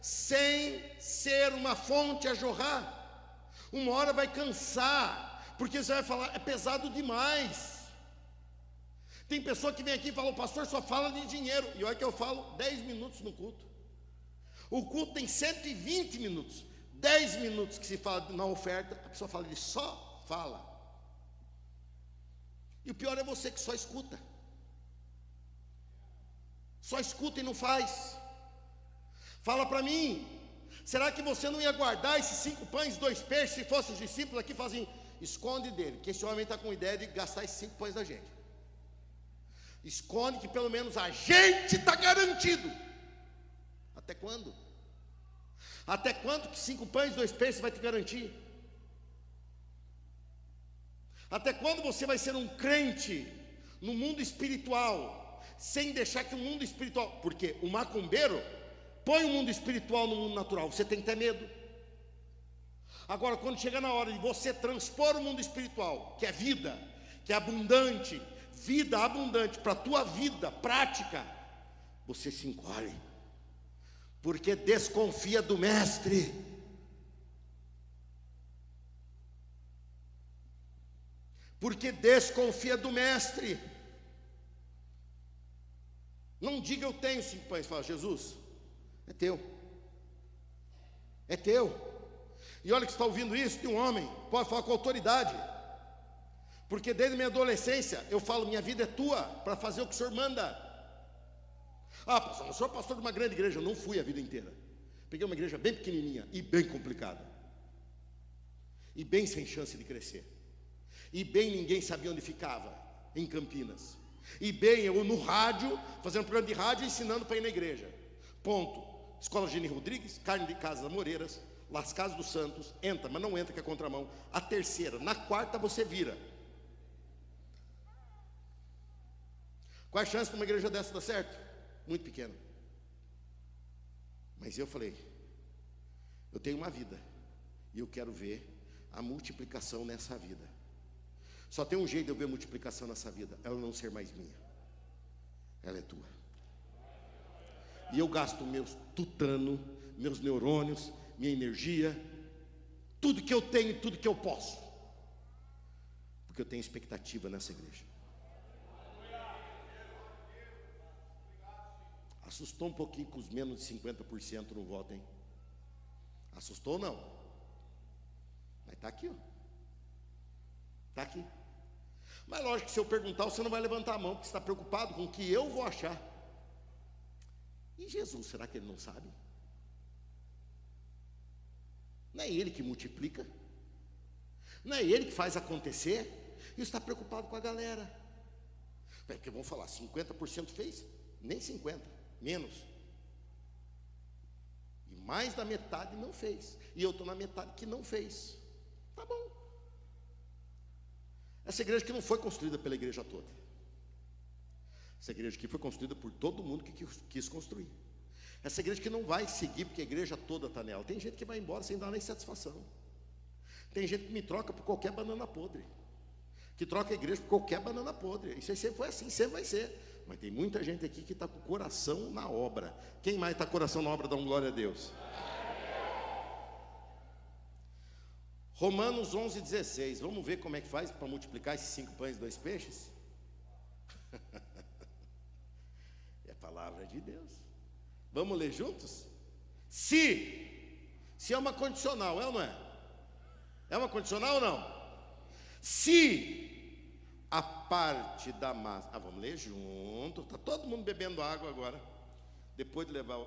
sem ser uma fonte a jorrar? Uma hora vai cansar, porque você vai falar, é pesado demais. Tem pessoa que vem aqui e fala, o pastor só fala de dinheiro, e olha que eu falo 10 minutos no culto. O culto tem 120 minutos, 10 minutos que se fala na oferta, a pessoa fala, ele só fala. E o pior é você que só escuta. Só escuta e não faz. Fala para mim, será que você não ia guardar esses 5 pães, 2 peixes, se fossem os discípulos aqui, fazem, esconde dele, que esse homem está com ideia de gastar esses 5 pães da gente. Esconde que pelo menos a gente está garantido. Até quando? Até quando que 5 pães, 2 peixes vai te garantir? Até quando você vai ser um crente no mundo espiritual, sem deixar que o mundo espiritual, porque o macumbeiro põe o mundo espiritual no mundo natural, você tem que ter medo. Agora, quando chega na hora de você transpor o mundo espiritual, que é vida, que é abundante, vida abundante para a tua vida prática, você se encolhe, porque desconfia do mestre. Porque desconfia do mestre. Não diga eu tenho 5 pães, fala, Jesus, é teu. É teu. E olha que você está ouvindo isso de um homem, pode falar com autoridade. Porque desde minha adolescência eu falo, minha vida é tua, para fazer o que o senhor manda. Ah, pastor, o senhor é pastor de uma grande igreja, eu não fui a vida inteira. Peguei uma igreja bem pequenininha e bem complicada. E bem sem chance de crescer. E bem ninguém sabia onde ficava, em Campinas. E bem eu no rádio, fazendo um programa de rádio, ensinando para ir na igreja. Ponto. Escola Geni Rodrigues, Carne de Casa Moreiras, Las Casas dos Santos, entra, mas não entra que é contramão. A terceira, na quarta você vira. Qual a chance de uma igreja dessa dar certo? Muito pequena. Mas eu falei, eu tenho uma vida, e eu quero ver a multiplicação nessa vida. Só tem um jeito de eu ver multiplicação nessa vida, ela não ser mais minha, ela é tua. E eu gasto meus tutano, meus neurônios, minha energia, tudo que eu tenho, tudo que eu posso, porque eu tenho expectativa nessa igreja. Assustou um pouquinho com os menos de 50% no voto, hein? Assustou ou não? Mas está aqui, ó. Está aqui. Mas lógico que se eu perguntar, você não vai levantar a mão, porque você está preocupado com o que eu vou achar. E Jesus, será que ele não sabe? Não é ele que multiplica? Não é ele que faz acontecer? E está preocupado com a galera. Porque vão falar, 50% fez? Nem 50%, menos. E mais da metade não fez. E eu estou na metade que não fez. Tá bom. Essa igreja aqui não foi construída pela igreja toda. Essa igreja aqui foi construída por todo mundo que quis construir. Essa igreja que não vai seguir porque a igreja toda está nela. Tem gente que vai embora sem dar nem satisfação. Tem gente que me troca por qualquer banana podre. Que troca a igreja por qualquer banana podre. Isso aí sempre foi assim, sempre vai ser. Mas tem muita gente aqui que está com o coração na obra. Quem mais está com o coração na obra, dá uma glória a Deus. Romanos 11:16, vamos ver como é que faz para multiplicar esses 5 pães e 2 peixes? É a palavra de Deus. Vamos ler juntos? Se é uma condicional, é ou não é? É uma condicional ou não? Se a parte da massa, vamos ler junto, está todo mundo bebendo água agora, depois de levar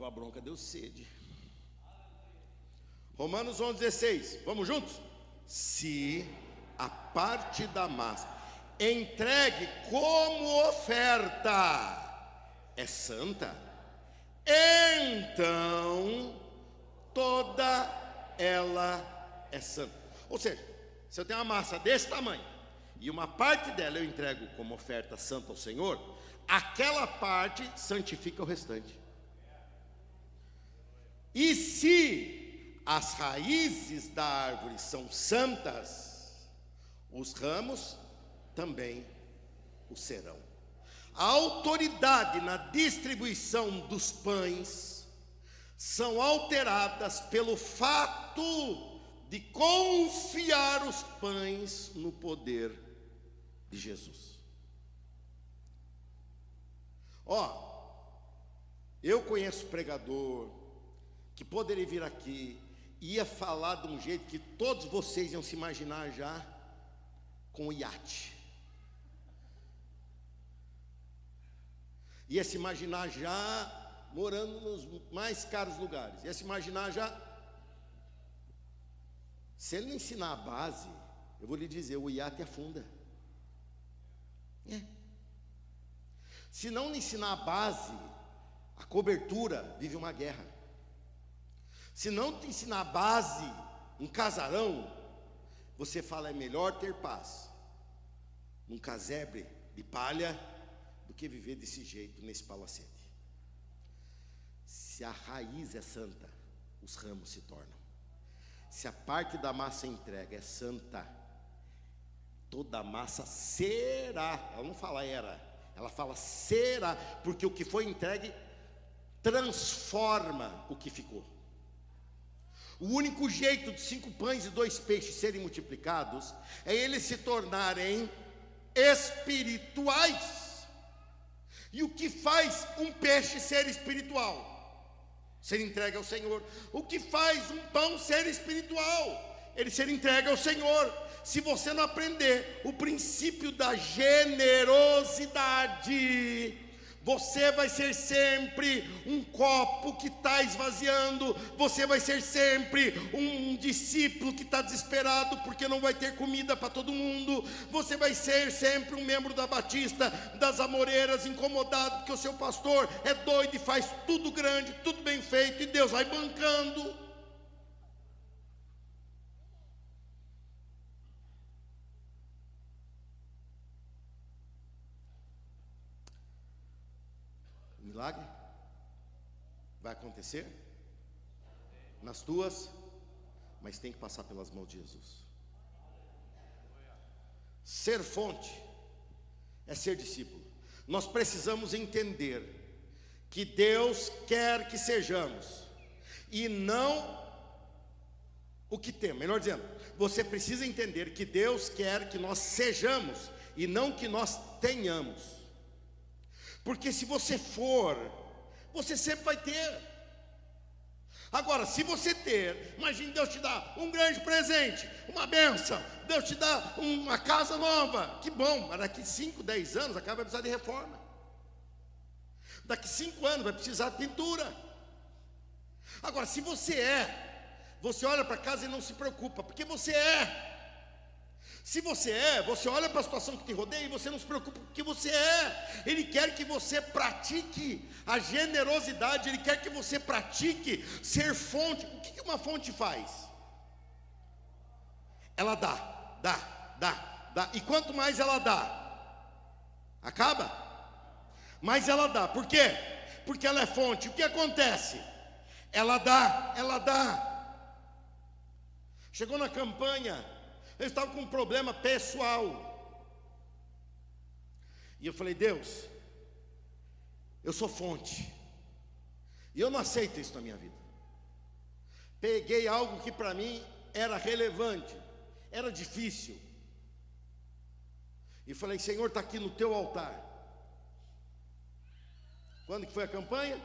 a bronca, deu sede. Romanos 11:16, vamos juntos? se a parte da massa entregue como oferta é santa, então toda ela é santa. Ou seja, se eu tenho uma massa desse tamanho e uma parte dela eu entrego como oferta santa ao Senhor, aquela parte santifica o restante. E se as raízes da árvore são santas, os ramos também o serão. A autoridade na distribuição dos pães são alteradas pelo fato de confiar os pães no poder de Jesus. Eu conheço pregador que poderia vir aqui, ia falar de um jeito que todos vocês iam se imaginar já com o iate. Ia se imaginar já morando nos mais caros lugares. Ia se imaginar já. Se ele não ensinar a base, eu vou lhe dizer, o iate afunda. Se não lhe ensinar a base, a cobertura vive uma guerra. Se não te ensinar a base, um casarão, você fala, é melhor ter paz num casebre de palha do que viver desse jeito nesse palacete. Se a raiz é santa, os ramos se tornam. Se a parte da massa entrega é santa, toda a massa será. Ela não fala era, ela fala será, porque o que foi entregue transforma o que ficou. O único jeito de 5 pães e 2 peixes serem multiplicados é eles se tornarem espirituais. E o que faz um peixe ser espiritual? Ser entregue ao Senhor. O que faz um pão ser espiritual? Ele ser entregue ao Senhor. Se você não aprender o princípio da generosidade, você vai ser sempre um copo que está esvaziando. Você vai ser sempre um discípulo que está desesperado porque não vai ter comida para todo mundo. Você vai ser sempre um membro da Batista, das Amoreiras, incomodado porque o seu pastor é doido e faz tudo grande, tudo bem feito, e Deus vai bancando. Milagre vai acontecer nas tuas, mas tem que passar pelas mãos de Jesus. Ser fonte é ser discípulo. Nós precisamos entender que Deus quer que sejamos e não o que temos. Melhor dizendo, você precisa entender que Deus quer que nós sejamos e não que nós tenhamos. Porque se você for, você sempre vai ter. Agora, se você ter, imagine Deus te dá um grande presente, uma bênção, Deus te dá uma casa nova, que bom, mas daqui 5, 10 anos a casa vai precisar de reforma. Daqui 5 anos vai precisar de pintura. Agora, se você olha para casa e não se preocupa, porque você é. Se você olha para a situação que te rodeia e você não se preocupa porque você é. Ele quer que você pratique a generosidade, Ele quer que você pratique ser fonte. O que uma fonte faz? Ela dá. E quanto mais ela dá, acaba? Mais ela dá. Por quê? Porque ela é fonte. O que acontece? Ela dá. Chegou na campanha, eu estava com um problema pessoal. E eu falei, Deus, eu sou fonte. E eu não aceito isso na minha vida. Peguei algo que para mim era relevante, era difícil. E falei, Senhor, está aqui no teu altar. Quando que foi a campanha?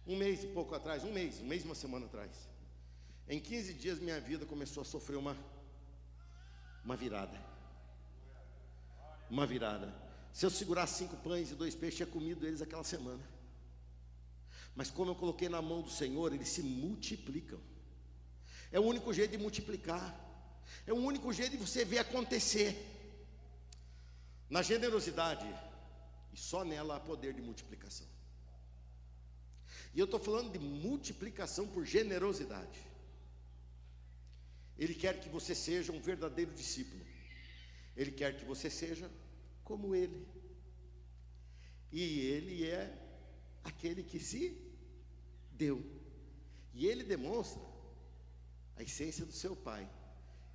1 mês e pouco atrás, um mês e uma semana atrás. Em 15 dias minha vida começou a sofrer uma virada. Uma virada. Se eu segurasse 5 pães e 2 peixes, tinha comido eles aquela semana. Mas como eu coloquei na mão do Senhor, eles se multiplicam. É o único jeito de multiplicar. É o único jeito de você ver acontecer. Na generosidade, e só nela há poder de multiplicação. E eu estou falando de multiplicação por generosidade. Ele quer que você seja um verdadeiro discípulo. Ele quer que você seja como Ele. E Ele é aquele que se deu. E Ele demonstra a essência do seu Pai.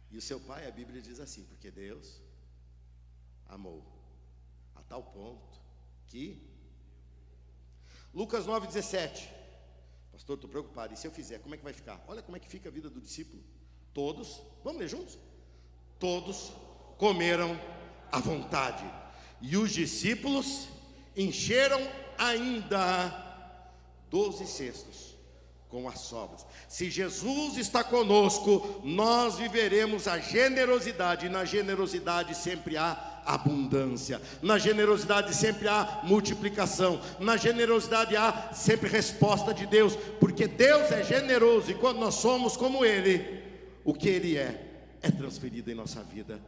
E o seu Pai, a Bíblia diz assim: porque Deus amou a tal ponto que... Lucas 9,17. Pastor, estou preocupado, e se eu fizer, como é que vai ficar? Olha como é que fica a vida do discípulo. Todos, vamos ler juntos? Todos comeram à vontade, e os discípulos encheram ainda 12 cestos com as sobras. Se Jesus está conosco, nós viveremos a generosidade, e na generosidade sempre há abundância, na generosidade sempre há multiplicação, na generosidade há sempre resposta de Deus, porque Deus é generoso, e quando nós somos como Ele, o que Ele é transferido em nossa vida.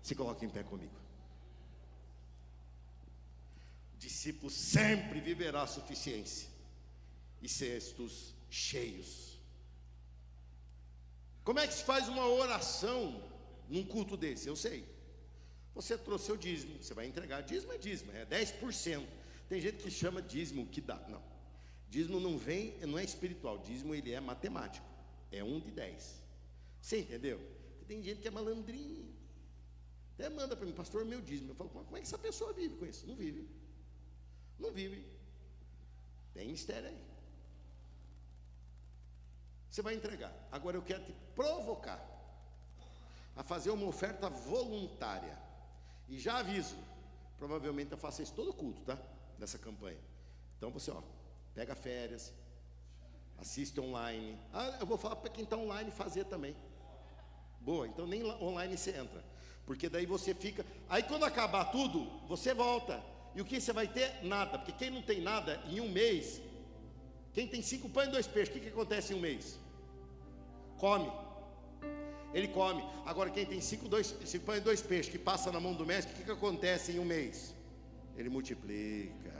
Se coloque em pé comigo. O discípulo sempre viverá a suficiência e cestos cheios. Como é que se faz uma oração num culto desse? Eu sei. Você trouxe seu dízimo, você vai entregar. Dízimo, é 10%. Tem gente que chama dízimo que dá. Não, dízimo não é espiritual. Dízimo, ele é matemático. É 1 de 10. Você entendeu? Tem gente que é malandrinho. Até manda para mim: pastor, meu dízimo. Eu falo: como é que essa pessoa vive com isso? Não vive. Não vive. Tem mistério aí. Você vai entregar. Agora eu quero te provocar a fazer uma oferta voluntária. E já aviso, provavelmente eu faço isso todo culto, tá? Nessa campanha. Então você, pega férias, assiste online. Eu vou falar para quem está online fazer também. Boa, então nem online você entra. Porque daí você fica... Aí quando acabar tudo, você volta. E o que você vai ter? Nada. Porque quem não tem nada, em um mês... Quem tem 5 pães e 2 peixes, o que acontece em um mês? Come. Ele come. Agora quem tem 5 pães e 2 peixes, que passa na mão do mestre, o que acontece em um mês? Ele multiplica.